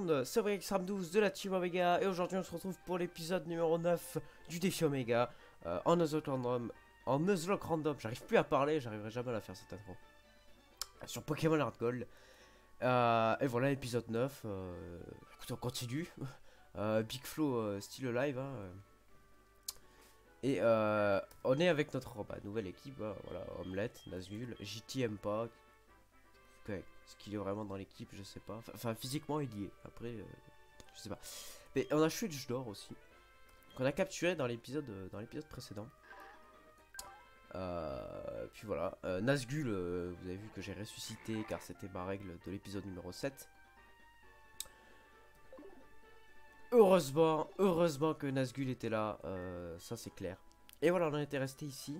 monde, c'est Sam12 de la Team Omega et aujourd'hui on se retrouve pour l'épisode numéro 9 du défi Omega en Nuzlocke Random. En Nuzlocke Random, j'arrive plus à parler, j'arriverai jamais à la faire cette intro. Sur Pokémon Heart Gold. Et voilà l'épisode 9, écoutez on continue. Big Flo still alive hein. Et on est avec notre nouvelle équipe, hein, voilà, Omelette, Nazgul, JT aime pas. Okay. Est-ce qu'il est vraiment dans l'équipe, je sais pas. Enfin physiquement il y est, après je sais pas. Mais on a Chute d'or aussi, qu'on a capturé dans l'épisode précédent. Puis voilà, Nazgul, vous avez vu que j'ai ressuscité car c'était ma règle de l'épisode numéro 7. Heureusement que Nazgul était là, ça c'est clair. Et voilà, on en était resté ici.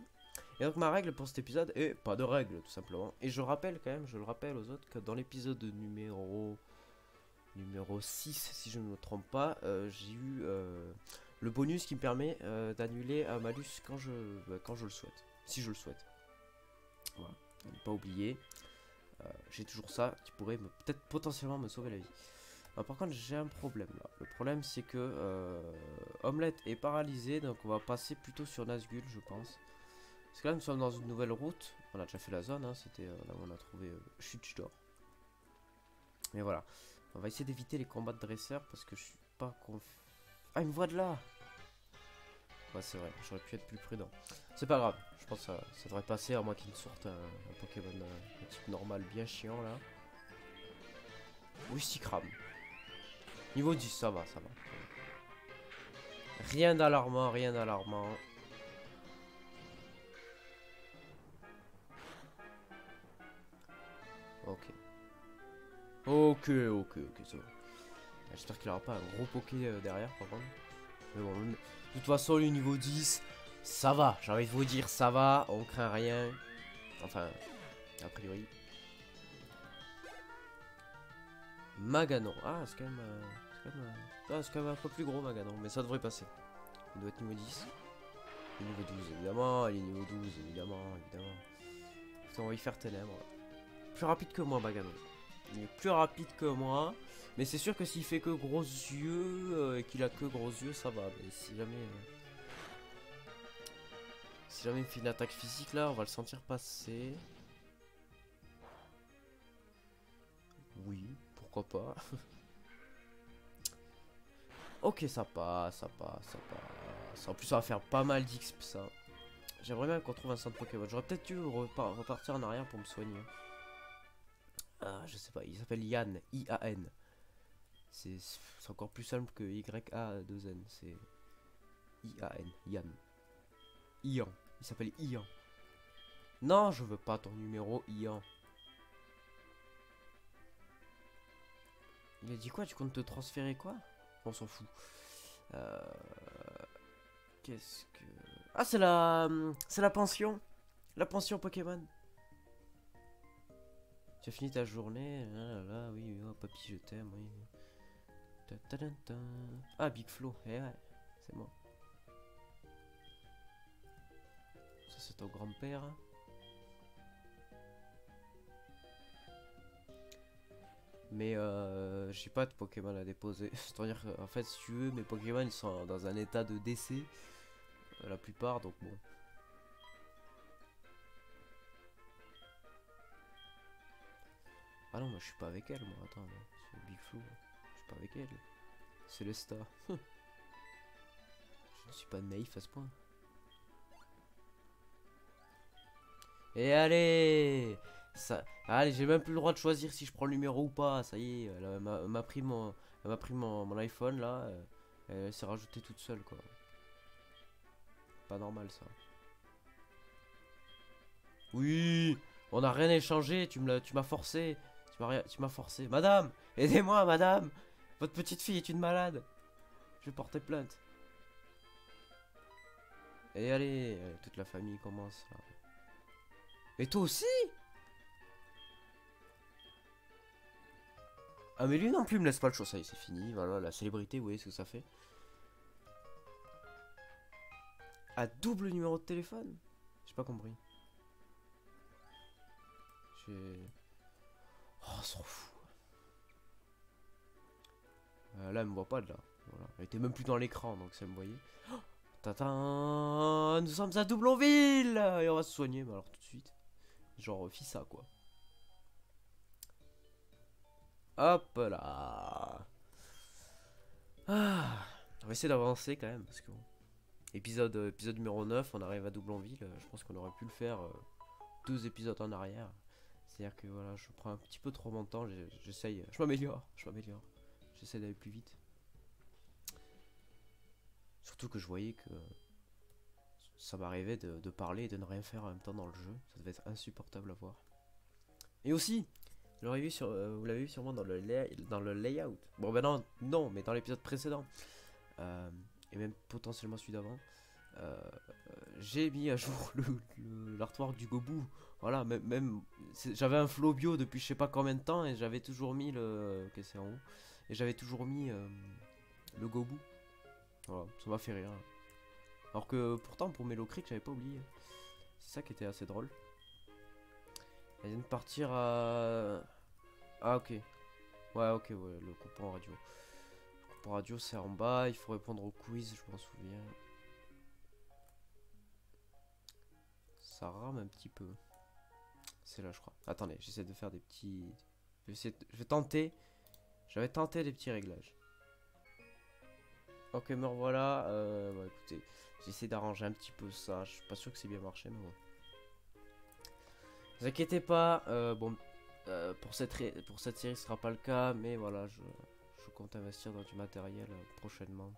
Et donc ma règle pour cet épisode est pas de règle tout simplement. Et je rappelle quand même, je le rappelle aux autres que dans l'épisode numéro 6, si je ne me trompe pas, j'ai eu le bonus qui me permet d'annuler un malus quand je le souhaite. Si je le souhaite. Voilà, ne pas oublier. J'ai toujours ça qui pourrait peut-être potentiellement me sauver la vie. Par contre j'ai un problème là. Le problème c'est que Omelette est paralysé, donc on va passer plutôt sur Nazgul je pense. Parce que là nous sommes dans une nouvelle route. On a déjà fait la zone, hein, c'était là où on a trouvé Chute d'or. Et voilà. On va essayer d'éviter les combats de dresseurs parce que je suis pas confiant. Ah, il me voit de là. Ouais c'est vrai, j'aurais pu être plus prudent. C'est pas grave, je pense que ça devrait passer à moins qu'il me sorte un Pokémon un type normal bien chiant là. Oui, Stikram. Niveau 10, ça va, ça va. Rien d'alarmant, rien d'alarmant. Ok. Ok, c'est bon. J'espère qu'il aura pas un gros Poké derrière par contre. Mais bon, de toute façon, le niveau 10, ça va. J'ai envie de vous dire, ça va. On craint rien. Enfin, a priori. Maganon. Ah, c'est quand même. C'est quand même un peu plus gros, Maganon. Mais ça devrait passer. Il doit être niveau 10. Niveau 12, évidemment. Il est niveau 12, évidemment. Putain, on va y faire ténèbres. Plus rapide que moi, Maganon. Il est plus rapide que moi. Mais c'est sûr que s'il fait que gros yeux et qu'il a que gros yeux, ça va. Mais si jamais il fait une attaque physique là, on va le sentir passer. Oui, pourquoi pas. Ok, ça passe. En plus, ça va faire pas mal d'XP ça. J'aimerais bien qu'on trouve un centre Pokémon. J'aurais peut-être dû repartir en arrière pour me soigner. Ah, je sais pas, il s'appelle Yann, I-A-N. C'est encore plus simple que Y-A-2-N. C'est I-A-N, Yann. Ian, il s'appelle Ian. Non, je veux pas ton numéro, Ian. Il a dit quoi? Tu comptes te transférer quoi? On s'en fout. Qu'est-ce que... Ah, c'est la pension. La pension Pokémon. Tu as fini ta journée. Ah là là, oui, oh, papy, je t'aime, oui. Ah, Big Flo. Eh ouais, c'est moi. Ça, c'est ton grand-père. Mais j'ai pas de Pokémon à déposer. C'est-à-dire qu'en fait, si tu veux, mes Pokémon ils sont dans un état de décès. La plupart, donc bon. Ah non, moi je suis pas avec elle, moi. Attends, c'est Big Flo. Je suis pas avec elle. C'est le star. Je ne suis pas naïf à ce point. Et allez ça... Allez, j'ai même plus le droit de choisir si je prends le numéro ou pas. Ça y est, elle m'a pris mon iPhone là. Elle s'est rajoutée toute seule quoi. Pas normal ça. Oui, on n'a rien échangé. Tu m'as forcé. Tu m'as forcé. Madame, aidez-moi, madame. Votre petite fille est une malade. Je vais porter plainte. Et allez, toute la famille commence là. Et toi aussi? Ah mais lui non plus me laisse pas le choix, ça y est c'est fini, voilà la célébrité, vous voyez ce que ça fait. À double numéro de téléphone? J'ai pas compris. Oh on s'en fout. Là, elle me voit pas de là. Voilà. Elle était même plus dans l'écran, donc ça me voyait. Oh, Tata, nous sommes à Doublonville et on va se soigner, mais alors tout de suite. Genre, ça quoi. Hop là. Ah, on va essayer d'avancer quand même, parce que bon, épisode numéro 9, on arrive à Doublonville. Je pense qu'on aurait pu le faire 2 épisodes en arrière. C'est-à-dire que voilà, je prends un petit peu trop mon temps, j'essaye, je m'améliore. J'essaie d'aller plus vite. Surtout que je voyais que ça m'arrivait de parler et de ne rien faire en même temps dans le jeu. Ça devait être insupportable à voir. Et aussi, vous l'avez vu sûrement dans le layout. Bon ben non, mais dans l'épisode précédent. Et même potentiellement celui d'avant. J'ai mis à jour l'artwork du Gobu. Voilà, même j'avais un flow bio depuis je sais pas combien de temps et j'avais toujours mis le. Ok, c'est en haut. Et j'avais toujours mis le Gobu. Voilà, ça m'a fait rire. Alors que pourtant pour Mellow Creek j'avais pas oublié. C'est ça qui était assez drôle. Elle vient de partir à. Ah ok. Ouais ok ouais, le coupon radio. Le coupon radio c'est en bas, il faut répondre au quiz, je m'en souviens. Ça rame un petit peu. C'est là je crois. Attendez, j'essaie de faire des petits. Je vais tenter. J'avais tenté des petits réglages. Ok me revoilà. Bon écoutez, j'essaie d'arranger un petit peu ça. Je suis pas sûr que c'est bien marché mais bon. Ne vous inquiétez pas, bon, pour cette série ce sera pas le cas, mais voilà, je compte investir dans du matériel prochainement.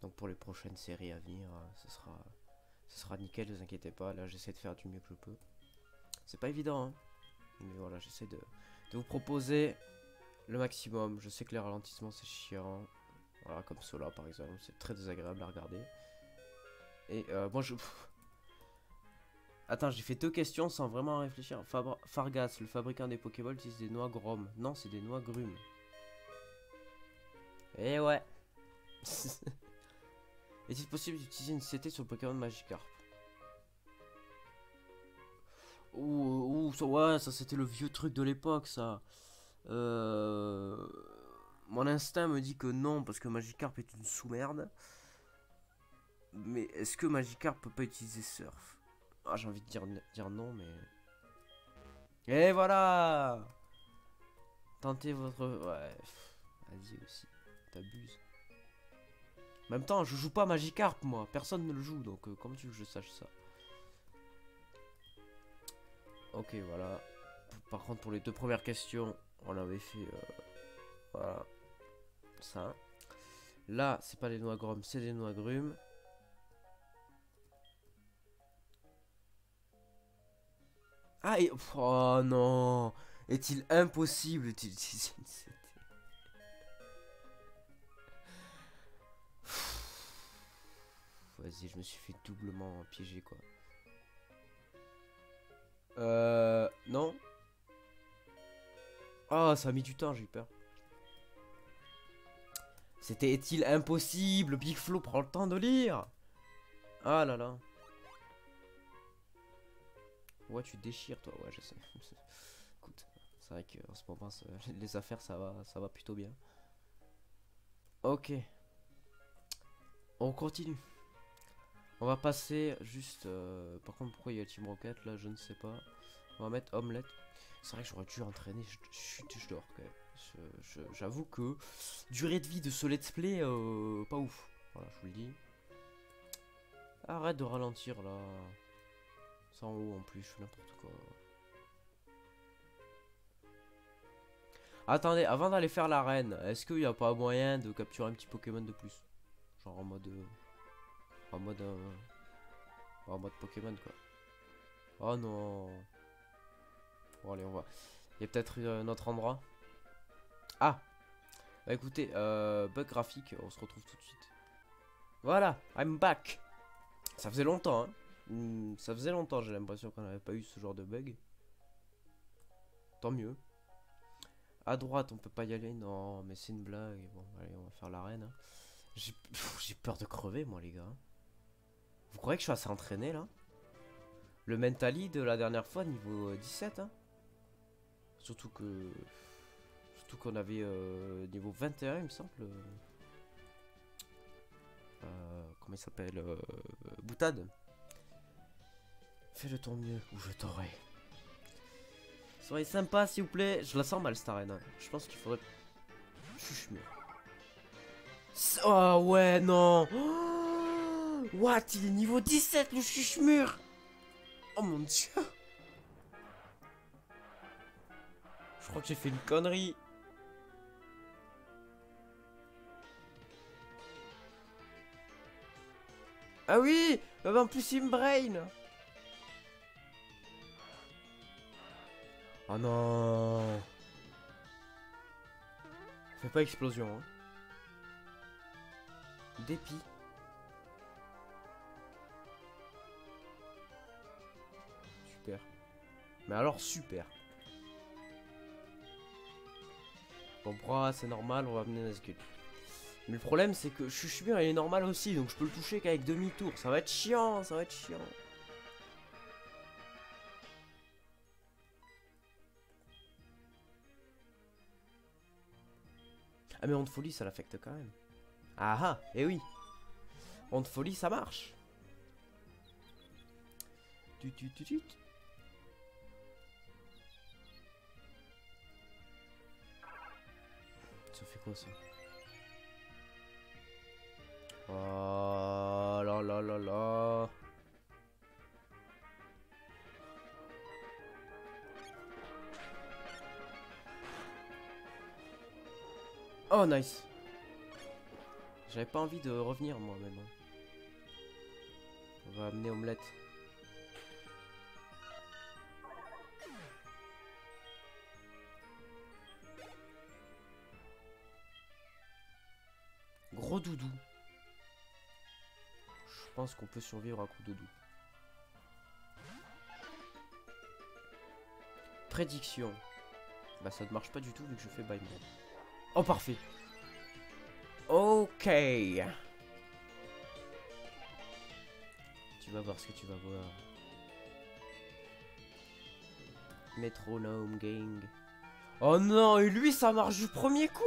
Donc pour les prochaines séries à venir, ce sera nickel, ne vous inquiétez pas, là j'essaie de faire du mieux que je peux. C'est pas évident, hein, mais voilà, j'essaie de vous proposer le maximum. Je sais que les ralentissements c'est chiant, voilà, comme cela par exemple, c'est très désagréable à regarder. Et moi Attends, j'ai fait 2 questions sans vraiment réfléchir. Fargas, le fabricant des Pokéballs, utilise des noix Grom. Non, c'est des noix grumes. Eh ouais. Est-il possible d'utiliser une CT sur le Pokémon Magikarp? Ouais, ça c'était le vieux truc de l'époque, ça. Mon instinct me dit que non, parce que Magikarp est une sous-merde. Mais est-ce que Magikarp peut pas utiliser Surf? Ah, j'ai envie de dire non, mais... Et voilà. Tentez votre... Ouais. Vas-y aussi. T'abuses. En même temps, je joue pas Magikarp, moi. Personne ne le joue, donc comment tu veux que je sache ça? Ok, voilà. Par contre, pour les 2 premières questions, on avait fait... voilà. Ça. Là, c'est pas des noix Grom, c'est des noix grumes. Ah, et... Oh non. Est-il impossible d'utiliser une CT? Vas-y, je me suis fait doublement piéger, quoi. Non. Oh, ça a mis du temps, j'ai eu peur. C'était est-il impossible? Big Flo, prends le temps de lire. Ah là là. Ouais, tu déchires, toi. Ouais, je sais. Écoute, c'est vrai qu'en ce moment, les affaires, ça va plutôt bien. Ok. On continue. On va passer juste... par contre, pourquoi il y a Team Rocket là? Je ne sais pas. On va mettre Omelette. C'est vrai que j'aurais dû entraîner. Je dors quand même. J'avoue que durée de vie de ce let's play, pas ouf. Voilà, je vous le dis. Arrête de ralentir là. C'est en haut en plus, je fais n'importe quoi. Attendez, avant d'aller faire l'arène, est-ce qu'il n'y a pas moyen de capturer un petit Pokémon de plus? Genre en mode... en mode... en mode Pokémon quoi. Oh non. Bon allez, on va... Il y a peut-être un autre endroit. Ah. Bah écoutez, bug graphique, on se retrouve tout de suite. Voilà, I'm back. Ça faisait longtemps, hein. Ça faisait longtemps, j'ai l'impression qu'on n'avait pas eu ce genre de bug. Tant mieux. À droite, on peut pas y aller, non, mais c'est une blague. Bon, allez, on va faire l'arène. Hein. J'ai peur de crever, moi, les gars. Vous croyez que je suis assez entraîné, là? Le mentally de la dernière fois, niveau 17, hein. Surtout que Surtout qu'on avait niveau 21 il me semble. Comment il s'appelle Boutade. Fais de ton mieux ou je t'aurai. Soyez sympa s'il vous plaît. Je la sens mal cette arène. Je pense qu'il faudrait... Chuchemur. Oh ouais non. Oh, what? Il est niveau 17 le chuchemur. Oh mon dieu. Je crois que j'ai fait une connerie. Ah oui, en plus il me brain. Oh non. Fais pas explosion hein. Dépit. Super. Mais alors super. Bon, c'est normal, on va amener Nazgûl. Mais le problème c'est que Chuchemur il est normal aussi, donc je peux le toucher qu'avec demi-tour. Ça va être chiant, ça va être chiant. Ah mais Onde Folie ça l'affecte quand même. Ah ah, et oui. Onde Folie ça marche. Ça fait quoi ça? Oh là là là là. Oh nice. J'avais pas envie de revenir moi maintenant. On va amener Omelette. Gros doudou. Je pense qu'on peut survivre à coup de doudou. Prédiction. Bah ça ne marche pas du tout vu que je fais by me. Oh parfait. Ok. Tu vas voir ce que tu vas voir. Metronome Gang. Oh non, et lui ça marche du premier coup.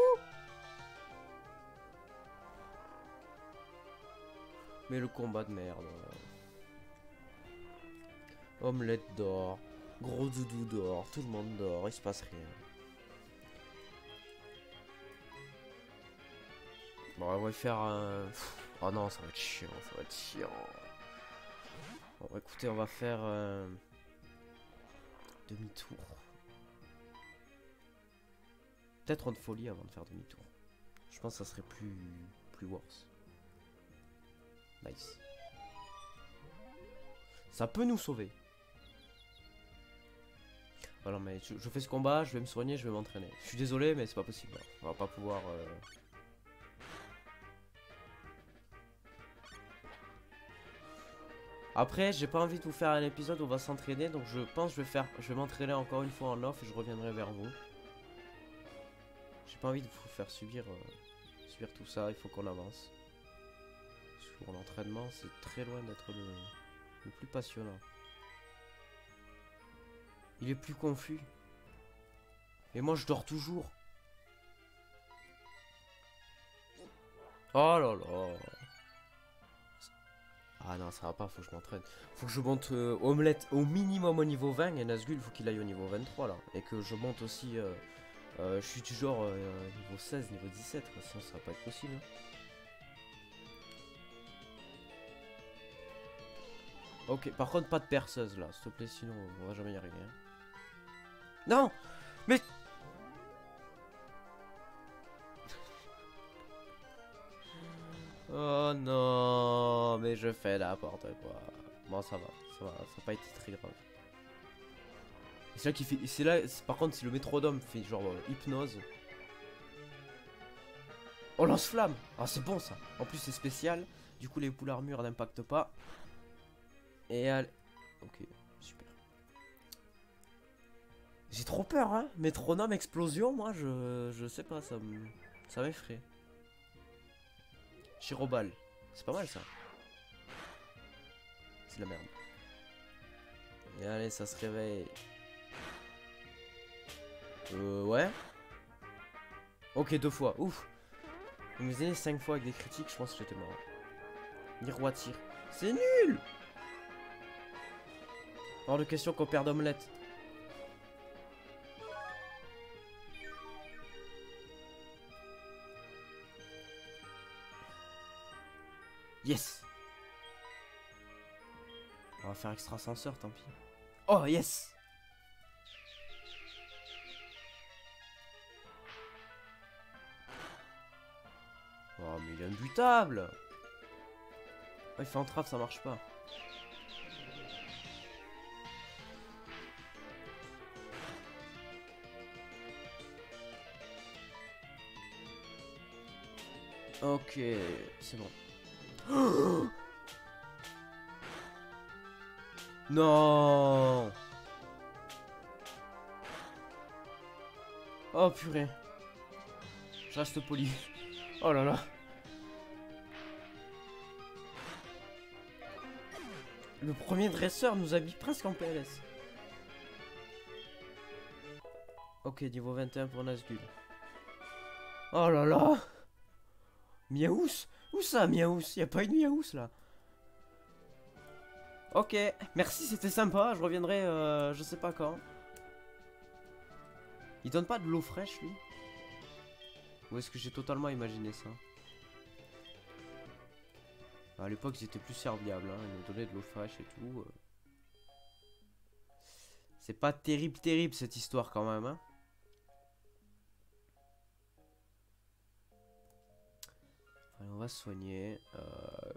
Mais le combat de merde. Omelette d'or. Gros doudou d'or. Tout le monde dort. Il se passe rien. Bon, on va faire un... Oh non, ça va être chiant. Ça va être chiant. Bon, écoutez, on va faire... demi-tour. Peut-être Onde Folie avant de faire demi-tour. Je pense que ça serait plus worse. Nice. Ça peut nous sauver. Voilà, mais je fais ce combat, je vais me soigner, je vais m'entraîner. Je suis désolé, mais c'est pas possible. On va pas pouvoir... Après, j'ai pas envie de vous faire un épisode où on va s'entraîner, donc je pense que je vais m'entraîner encore une fois en off et je reviendrai vers vous. J'ai pas envie de vous faire subir tout ça, il faut qu'on avance. Sur l'entraînement, c'est très loin d'être le plus passionnant. Il est plus confus. Et moi, je dors toujours. Oh là là. Ah non, ça va pas, faut que je m'entraîne. Faut que je monte Omelette au minimum au niveau 20 et Nazgûl, faut qu'il aille au niveau 23 là. Et que je monte aussi... je suis du genre niveau 16, niveau 17, quoi. Sinon ça va pas être possible. Hein. Ok, par contre pas de perceuse là, s'il te plaît, sinon on va jamais y arriver. Hein. Non. Mais... Oh non, mais je fais n'importe quoi. Bon, ça va, ça va pas été très grave. C'est là qu'il fait, c'est là, par contre, si le métronome fait genre hypnose. Oh, lance-flamme. Ah, c'est bon ça. En plus, c'est spécial. Du coup, les boules armure n'impactent pas. Et allez. Ok, super. J'ai trop peur, hein. Métronome explosion, moi, je sais pas, ça m'effraie. Chirobal. C'est pas mal ça. C'est la merde. Et allez, ça se réveille. Ouais. Ok, 2 fois. Ouf. Vous me donnez 5 fois avec des critiques, je pense que j'étais mort. Miroitir. C'est nul. Hors de question qu'on perde omelette. Yes. On va faire extra ascenseur, tant pis. Oh, yes. Oh, mais il est imbutable. Oh, il fait entrave, ça marche pas. Ok, c'est bon. Non. Oh purée. Je reste poli. Oh là là. Le premier dresseur nous habille presque en PLS. Ok, niveau 21 pour Nazgul. Oh là là. Miaous. Où ça, Miaous? Y'a pas une Miaous là. Ok, merci, c'était sympa. Je reviendrai, je sais pas quand. Il donne pas de l'eau fraîche, lui? Ou est-ce que j'ai totalement imaginé ça? À l'époque, ils étaient plus serviables, hein. Ils nous donnaient de l'eau fraîche et tout. C'est pas terrible, terrible cette histoire quand même, hein. Allez, on va se soigner.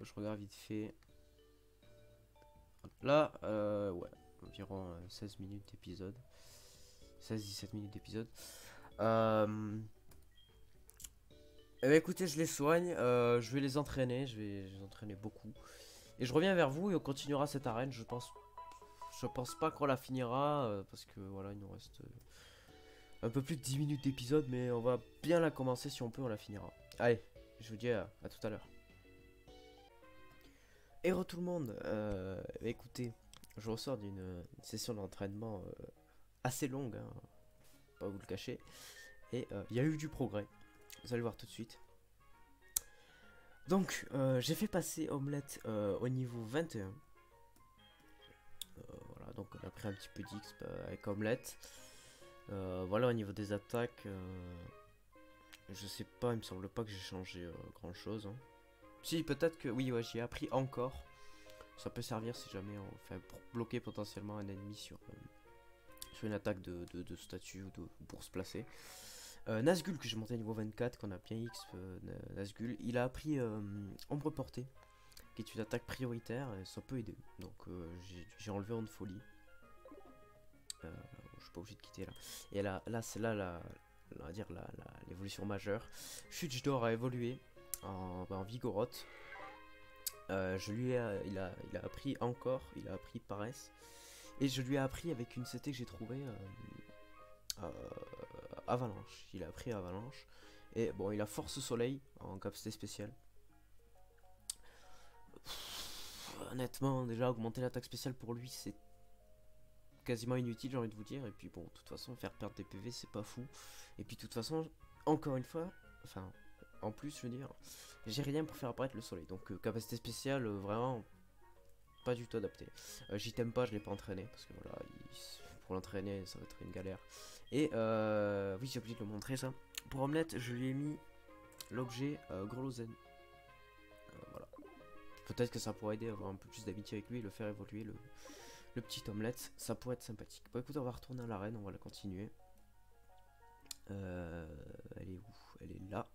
Je regarde vite fait. Là, ouais, environ 16 minutes d'épisode. 16-17 minutes d'épisode. Eh ben, écoutez, je les soigne. Je vais les entraîner. Je vais les entraîner beaucoup. Et je reviens vers vous et on continuera cette arène. Je pense pas qu'on la finira. Parce que voilà, il nous reste un peu plus de 10 minutes d'épisode. Mais on va bien la commencer. Si on peut, on la finira. Allez, je vous dis à tout à l'heure. Et tout le monde, écoutez, je ressors d'une session d'entraînement assez longue, hein, pas vous le cacher, et il y a eu du progrès, vous allez voir tout de suite. Donc, j'ai fait passer Omelette au niveau 21. Voilà, donc on a pris un petit peu d'XP avec Omelette. Voilà, au niveau des attaques, je sais pas, il me semble pas que j'ai changé grand chose. Hein. Si, peut-être que, oui, ouais, j'ai appris encore. Ça peut servir si jamais on fait pour bloquer potentiellement un ennemi sur une attaque de statue ou pour se placer. Nazgul que j'ai monté à niveau 24, qu'on a bien X, Nazgul, il a appris ombre portée, qui est une attaque prioritaire et ça peut aider. Donc j'ai enlevé en folie. Je suis pas obligé de quitter là. Et là c'est là on va dire l'évolution majeure. Chute d'or a évolué en Vigoroth. Il a appris encore, il a appris paresse. Et je lui ai appris avec une CT que j'ai trouvé Avalanche. Il a appris Avalanche. Et bon, il a Force Soleil en capacité spéciale. Honnêtement, déjà augmenter l'attaque spéciale pour lui, c'est quasiment inutile, j'ai envie de vous dire. Et puis bon, de toute façon, faire perdre des PV, c'est pas fou. Et puis de toute façon, encore une fois, enfin, en plus, je veux dire, j'ai rien pour faire apparaître le soleil. Donc capacité spéciale, vraiment pas du tout adapté. J'y t'aime pas, je l'ai pas entraîné parce que voilà, pour l'entraîner, ça va être une galère. Et oui, j'ai oublié de le montrer ça. Pour Omelette, je lui ai mis l'objet Grelozen. Voilà. Peut-être que ça pourrait aider à avoir un peu plus d'amitié avec lui et le faire évoluer le petit Omelette. Ça pourrait être sympathique. Bon, écoute, on va retourner à l'arène, on va la continuer. Elle est où? Elle est là.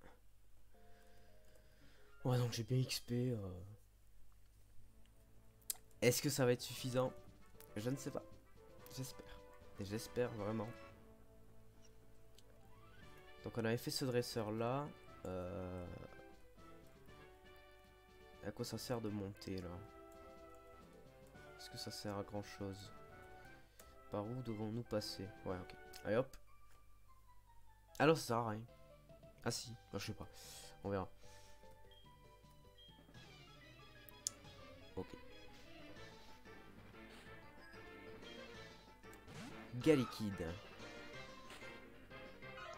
Ouais, donc j'ai bien XP. Est-ce que ça va être suffisant? Je ne sais pas. J'espère. J'espère vraiment. Donc on avait fait ce dresseur là. À quoi ça sert de monter là? Est-ce que ça sert à grand chose? Par où devons-nous passer? Ouais, ok. Allez hop. Alors ça sert à rien. Ah si, bah, je sais pas. On verra. Ok. Galikid.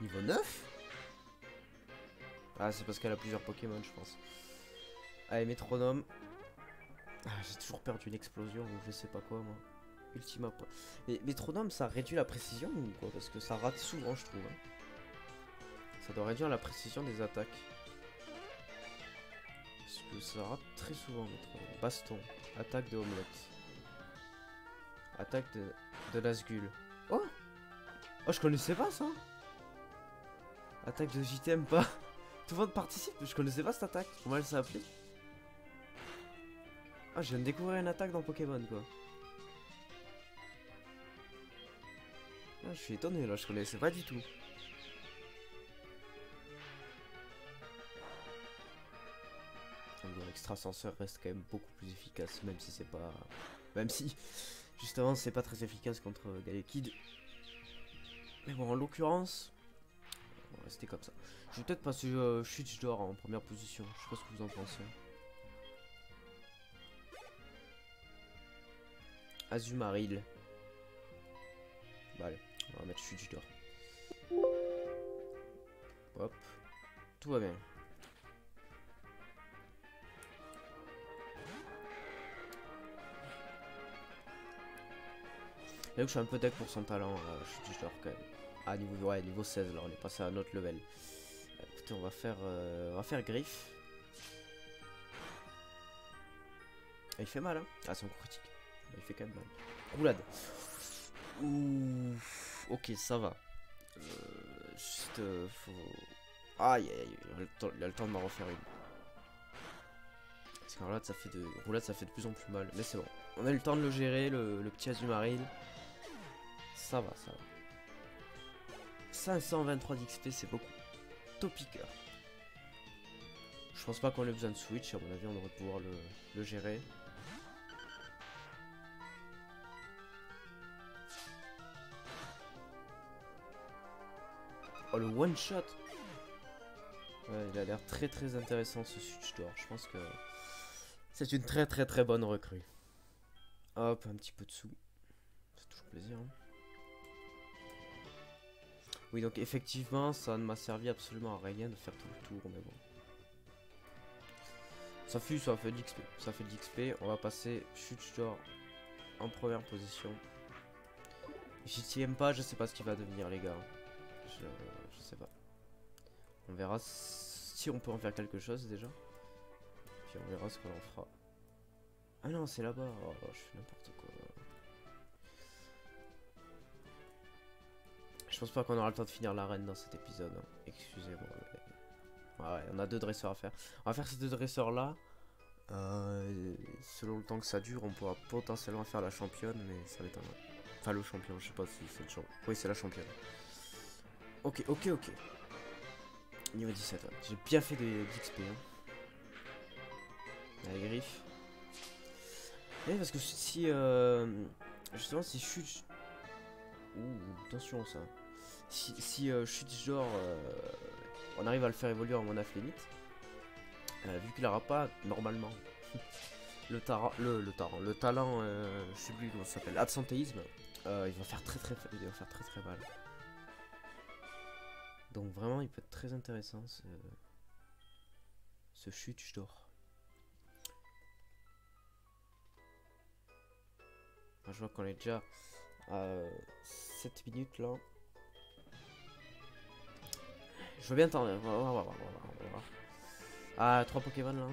Niveau 9? Ah, c'est parce qu'elle a plusieurs Pokémon, je pense. Allez, métronome. Ah, j'ai toujours perdu une explosion ou je sais pas quoi, moi. Ultima point. Mais métronome, ça réduit la précision ou quoi? Parce que ça rate souvent, je trouve. Hein. Ça doit réduire la précision des attaques. Parce que ça rate très souvent, métronome. Baston. Attaque de omelette. Attaque de Nazgûl. Oh! Oh, je connaissais pas ça! Attaque de JTM pas. Tout le monde participe, je connaissais pas cette attaque. Comment elle s'est appelée? Ah, je viens de découvrir une attaque dans Pokémon quoi. Ah, je suis étonné là, je connaissais pas du tout. L'extrasenseur reste quand même beaucoup plus efficace, même si c'est pas. Même si, justement, c'est pas très efficace contre Galekid. Mais bon, en l'occurrence, on va rester comme ça. Je vais peut-être passer Chute d'or en première position. Je sais pas ce que vous en pensez. Azumarill. Bah allez, on va mettre Chute d'or. Hop. Tout va bien. Là où je suis un peu deck pour son talent, Chute d'or quand même. Ah, niveau 16, là, on est passé à un autre level. Écoutez, on va faire griffe. Ah, il fait mal, hein. Ah, c'est un coup critique. Il fait quand même mal. Roulade. Ouh. Ok, ça va. Juste, faut... Aïe, aïe, il a le temps de m'en refaire une. Parce que roulade, ça fait de plus en plus mal. Mais c'est bon. On a eu le temps de le gérer, le petit Azumarill. Ça va, ça va. 523 d'XP, c'est beaucoup. Topiqueur. Je pense pas qu'on ait besoin de switch, à mon avis on devrait pouvoir le gérer. Oh, le one shot. Ouais, il a l'air très intéressant ce switch d'or. Je pense que c'est une très bonne recrue. Hop, un petit peu de sous. C'est toujours plaisir. Hein. Oui, donc effectivement, ça ne m'a servi absolument à rien de faire tout le tour, mais bon. Ça fait de l'XP. Ça fait de l'XP. On va passer Chute d'or en première position. J'y aime pas, je sais pas ce qu'il va devenir, les gars. Je sais pas. On verra si on peut en faire quelque chose déjà. Puis on verra ce qu'on en fera. Ah non, c'est là-bas. Oh, je fais n'importe quoi. Je pense pas qu'on aura le temps de finir l'arène dans cet épisode. Hein. Excusez-moi. Mais... ouais, on a 2 dresseurs à faire. On va faire ces 2 dresseurs là. Selon le temps que ça dure, on pourra potentiellement faire la championne, mais ça va être un... Enfin, le champion, je sais pas si c'est le champion. Oui, c'est la championne. Ok. Niveau 17, ouais. J'ai bien fait d'XP. Hein. La griffe. Oui, parce que si... justement, si chute... Ouh, attention ça. Si chute genre... on arrive à le faire évoluer en Monaf limite. Vu qu'il n'aura pas, normalement, le talent, je sais plus comment ça s'appelle, absentéisme, il va faire très mal. Donc vraiment, il peut être très intéressant ce chute d'or. Je vois qu'on est déjà à 7 minutes là. Je veux bien t'en... On va voir. Ah, 3 Pokémon là.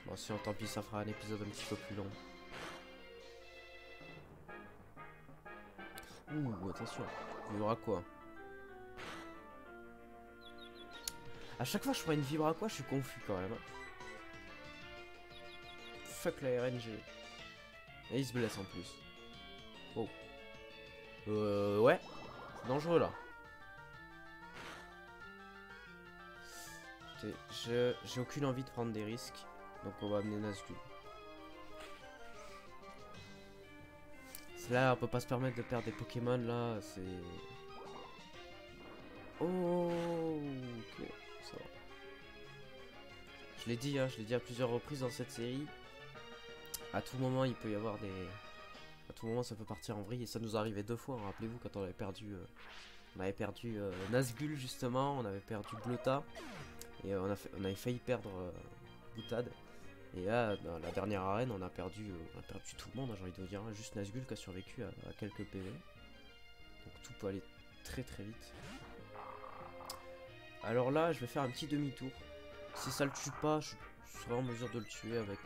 Bon, si tant pis, ça fera un épisode un petit peu plus long. Ouh, attention. Vibraqua. À chaque fois que je prends une Vibraqua, je suis confus quand même. Fuck la RNG. Et il se blesse en plus. Oh. Ouais. C'est dangereux là. J'ai aucune envie de prendre des risques. Donc on va amener Nazgûl. Là on peut pas se permettre de perdre des Pokémon là, c'est... Oh, ok, ça va. Je l'ai dit à plusieurs reprises dans cette série. À tout moment il peut y avoir des... tout moment ça peut partir en vrille et ça nous arrivait 2 fois, hein. Rappelez-vous quand on avait perdu Nazgul justement, on avait perdu Blota et on avait failli perdre Boutade. Et là dans la dernière arène on a perdu tout le monde, hein, j'ai envie de vous dire, hein. Juste Nazgul qui a survécu à quelques PV. Donc tout peut aller très très vite. Alors là je vais faire un petit demi-tour. Si ça le tue pas, je serai en mesure de le tuer avec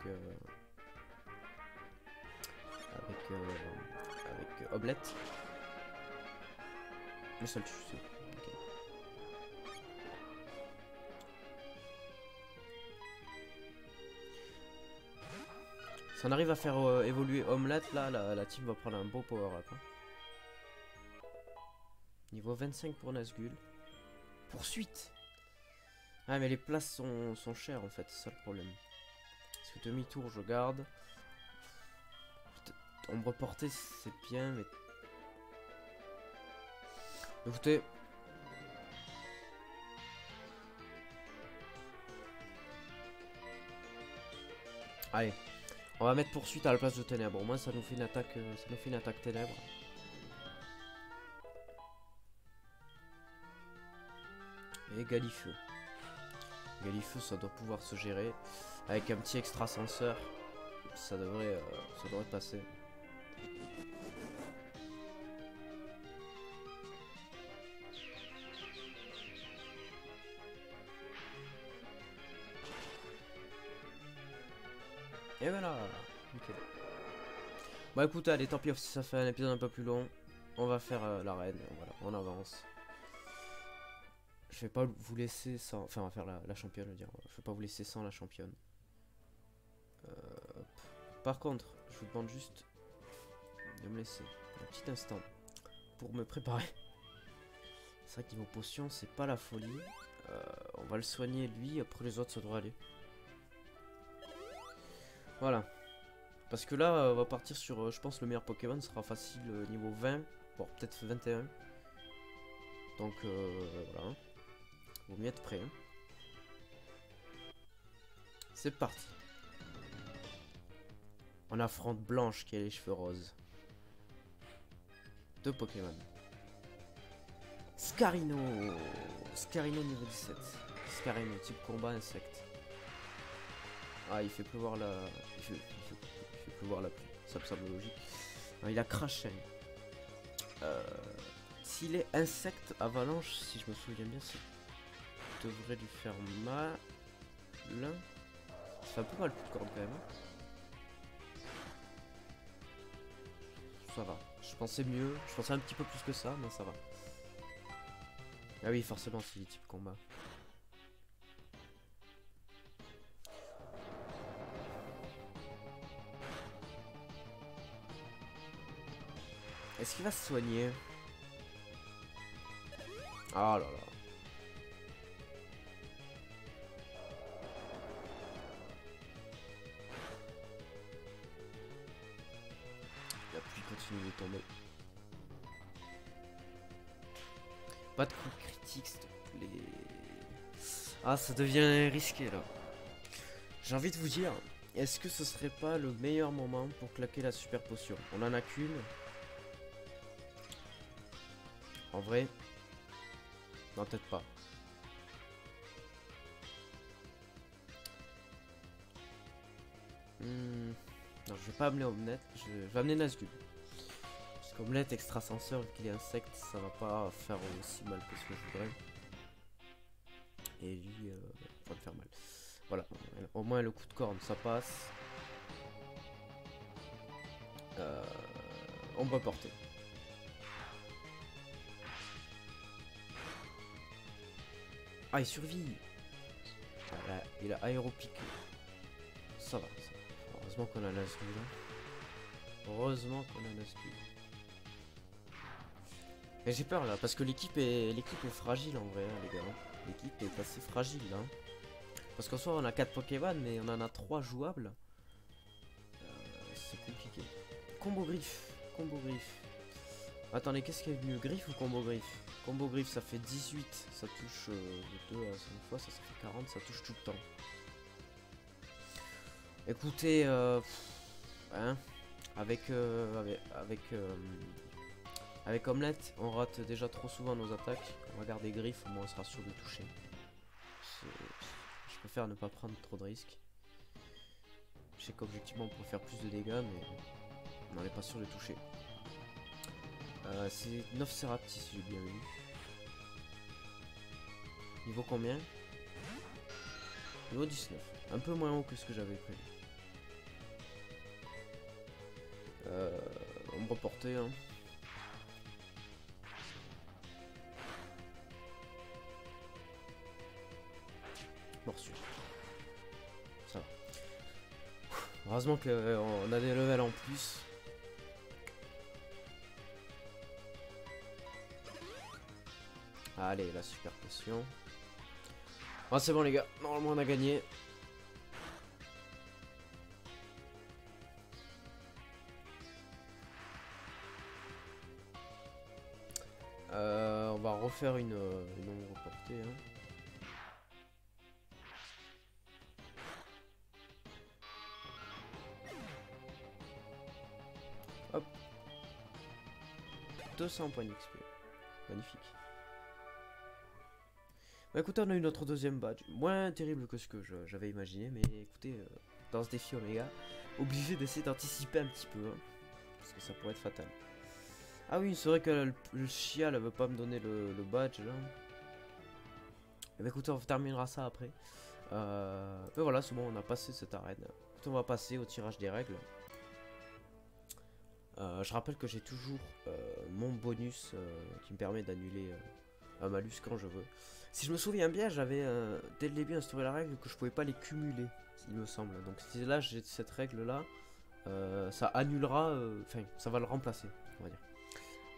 Oblette. Mais ça le tue, c'est ok. Si on arrive à faire évoluer Omelette, là, la team va prendre un beau power-up. Hein. Niveau 25 pour Nazgul. Poursuite. Ah mais les places sont chères en fait, c'est ça le problème. Parce que demi-tour je garde. Ombre portée c'est bien mais... Écoutez. Allez. On va mettre poursuite à la place de ténèbres. Au moins ça nous fait une attaque, ténèbres. Et Galifeu. Galifeu ça doit pouvoir se gérer. Avec un petit extrasenseur. Ça devrait passer. Et voilà, nickel. Bah écoutez, allez, tant pis si ça fait un épisode un peu plus long. On va faire l'arène, voilà, on avance. Je vais pas vous laisser sans... Enfin, on va faire la championne, je veux dire. Je vais pas vous laisser sans la championne. Par contre, je vous demande juste de me laisser un petit instant pour me préparer. C'est vrai que niveau potion, c'est pas la folie. On va le soigner lui, après les autres ça devrait aller. Voilà. Parce que là, on va partir sur, je pense, le meilleur Pokémon sera facile niveau 20, voire peut-être 21. Donc, voilà. Vaut mieux être prêt. Hein. C'est parti. On affronte Blanche qui a les cheveux roses. 2 Pokémon. Scarino. Scarino niveau 17. Scarino, type combat insecte. Ah, il fait pleuvoir la... Il fait pleuvoir la pluie. Ça me semble logique. Ah, il a craché. S'il est insecte avalanche, si je me souviens bien, ça devrait lui faire mal. Ça fait un peu mal coup de corde quand même. Ça va. Je pensais mieux. Je pensais un petit peu plus que ça, mais ça va. Ah oui, forcément, c'est type combat. Est-ce qu'il va se soigner? Ah là là. La pluie continue de tomber. Pas de coup critique, s'il te plaît. Ah, ça devient risqué là. J'ai envie de vous dire, est-ce que ce serait pas le meilleur moment pour claquer la super potion? On en a qu'une. En vrai, non, peut-être pas. Non, je vais pas amener Omelette, je vais amener Nazgul. Parce qu'Omelette extrasenseur, vu qu'il est insecte, ça va pas faire aussi mal que ce que je voudrais. Et lui, va me faire mal. Voilà, au moins le coup de corne, ça passe. On va porter. Ah, il survit. Voilà, il a aéropique. Ça va, ça va. Heureusement qu'on a Nazgul. Hein. Heureusement qu'on a Nazgul. Et j'ai peur là, parce que l'équipe est fragile en vrai, hein, les gars. L'équipe est assez fragile là. Hein. Parce qu'en soi, on a 4 Pokémon, mais on en a 3 jouables. C'est compliqué. Combo griffe. Combo griffe. Attendez, qu'est-ce qui est mieux, griffe ou combo griffe? Combo griffe, ça fait 18. Ça touche de 2 à 5 fois, ça fait 40, ça touche tout le temps. Écoutez, hein, avec Omelette, on rate déjà trop souvent nos attaques. On va garder Griffe, au moins on sera sûr de toucher. Je préfère ne pas prendre trop de risques. Je sais qu'objectivement on peut faire plus de dégâts, mais on n'est pas sûr de toucher. C'est 9 Seraptis si j'ai bien vu. Niveau combien? Niveau 19. Un peu moins haut que ce que j'avais prévu. On me reportait hein. Morsure. Ça va. Heureusement qu'on a des levels en plus. Allez, la super potion. Ah, c'est bon les gars, normalement on a gagné. On va refaire une ombre reportée. Hein. Hop. 200 points d'XP. Magnifique. Bah écoutez, on a eu notre deuxième badge. Moins terrible que ce que j'avais imaginé. Mais écoutez, dans ce défi Oméga, obligé d'essayer d'anticiper un petit peu. Hein, parce que ça pourrait être fatal. Ah oui, c'est vrai que le chial veut pas me donner le badge là. Et bah écoutez, on terminera ça après. Mais voilà, c'est bon, on a passé cette arène. Écoutez, on va passer au tirage des règles. Je rappelle que j'ai toujours mon bonus qui me permet d'annuler un malus quand je veux. Si je me souviens bien, j'avais dès le début instauré la règle que je pouvais pas les cumuler, il me semble. Donc si là j'ai cette règle là, ça annulera, enfin ça va le remplacer, on va dire.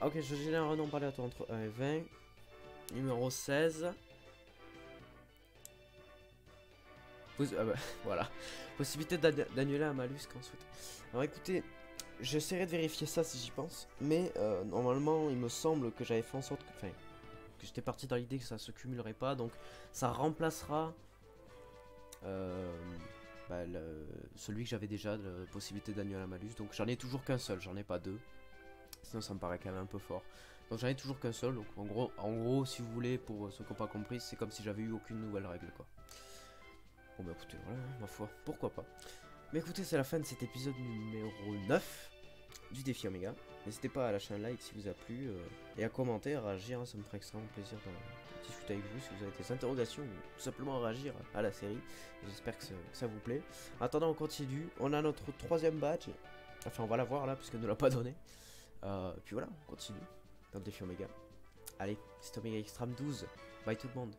Ok, je génère un nombre aléatoire entre 1 et 20. Numéro 16. Voilà. Possibilité d'annuler un malus quand souhaité. Alors écoutez, j'essaierai de vérifier ça si j'y pense. Mais normalement, il me semble que j'avais fait en sorte que... Enfin, que j'étais parti dans l'idée que ça se cumulerait pas. Donc ça remplacera celui que j'avais déjà, la possibilité d'annuler un malus. Donc j'en ai toujours qu'un seul, j'en ai pas deux. Sinon ça me paraît quand même un peu fort. Donc j'en ai toujours qu'un seul. Donc en gros, si vous voulez, pour ceux qui n'ont pas compris, c'est comme si j'avais eu aucune nouvelle règle quoi. Bon bah écoutez, voilà, ma foi, pourquoi pas. Mais écoutez, c'est la fin de cet épisode numéro 9 du défi Oméga. N'hésitez pas à lâcher un like si vous a plu et à commenter, à réagir, hein, ça me ferait extrêmement plaisir de discuter avec vous si vous avez des interrogations ou tout simplement à réagir à la série. J'espère que ça vous plaît. En attendant, on continue. On a notre troisième badge. Enfin, on va l'avoir là, puisqu'elle ne l'a pas donné. Puis voilà, on continue dans le défi Oméga. Allez, c'est Oméga Extreme 12. Bye tout le monde.